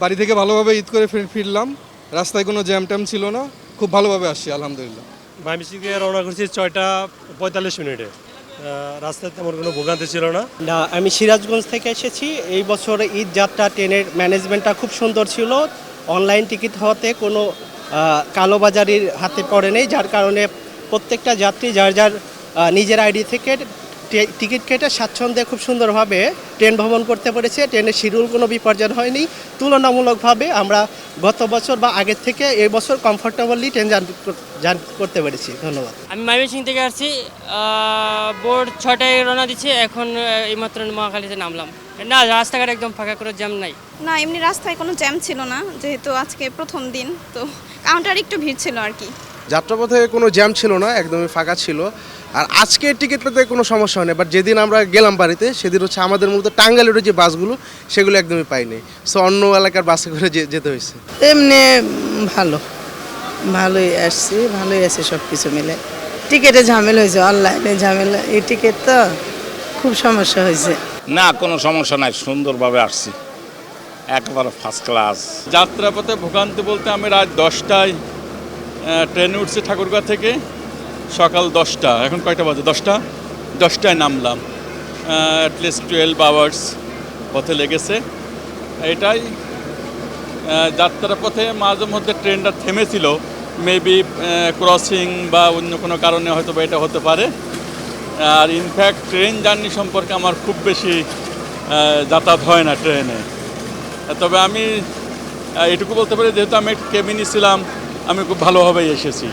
বাড়ি থেকে ভালোভাবে ঈদ করে ফিরলাম। রাস্তায় কোনো জ্যাম ট্যাম ছিল না, খুব ভালোভাবে আসছি আলহামদুলিল্লাহ। ময়মনসিংহ থেকে রওনা করছি 6টা 45 মিনিটে। রাস্তায় তেমন কোনো ভোগান্তি ছিল না। না, আমি সিরাজগঞ্জ থেকে এসেছি। এই বছর ঈদ যাত্রা ট্রেনের ম্যানেজমেন্টটা খুব সুন্দর ছিল। অনলাইন টিকিট হওয়াতে কোনো কালোবাজারির হাতে পড়ে নেই, যার কারণে প্রত্যেকটা যাত্রী যার যার নিজের আইডি থেকে টিকিট কেটে স্বাচ্ছন্দ্যে খুব সুন্দরভাবে ট্রেন ভ্রমণ করতে পেরেছে। ট্রেনের শিডিউল কোনো বিপর্যয় হয়নি। তুলনামূলকভাবে আমরা গত বছর বা আগের থেকে এই বছর কমফোর্টেবলি ট্রেন জার্নি করতে পেরেছি। ধন্যবাদ। আমি ময়মনসিংহ থেকে আসছি। বোর্ড 6টায় রওনা দিচ্ছে, এখন এইমাত্র মহাখালীতে নামলাম। না, রাস্তাঘাট একদম ফাঁকা, করে জ্যাম নাই। না, এমনি রাস্তায় কোনো জ্যাম ছিল না, যেহেতু আজকে প্রথম দিন, তো কাউন্টার একটু ভিড় ছিল আর কি। যাত্রাপথে কোনো জ্যাম ছিল না, একদমই ফাঁকা ছিল। আর আজকে টিকিট পেতে কোনো সমস্যা হয়নি। বাট যেদিন আমরা গেলাম বাড়িতে, সেদিন হচ্ছে আমাদের মূলত টাঙ্গাইলের যে বাসগুলো সেগুলো একদমই পাইনি। সো অন্য এলাকার বাসে করে যেতে হয়েছে। এমনি ভালোই আসছি, ভালোই আছে সব কিছু মিলে। টিকিটে ঝামেলা হয়েছে, অনলাইনে ঝামেলা, এই টিকিট তো খুব সমস্যা হয়েছে। না, কোনো সমস্যা নাই, সুন্দরভাবে আসছি, একেবারে ফার্স্ট ক্লাস। যাত্রাপথে ভোগান্তি বলতে আমি রাত 10টায় ট্রেনে উঠছি ঠাকুরগাঁ থেকে, সকাল 10টা, এখন কয়টা বাজে? 10টায় নামলাম। অ্যাটলিস্ট 12 আওয়ার্স পথে লেগেছে। এটাই যাত্রাপথে মাঝে মধ্যে ট্রেনটা থেমেছিল, মেবি ক্রসিং বা অন্য কোনো কারণে হয়তো বা এটা হতে পারে। আর ইনফ্যাক্ট ট্রেন জার্নি সম্পর্কে আমার খুব বেশি যাতায়াত হয় না ট্রেনে। তবে আমি এটুকু বলতে পারি, যেহেতু আমি একটু কেবিনে ছিলাম, আমি খুব ভালোভাবেই এসেছি।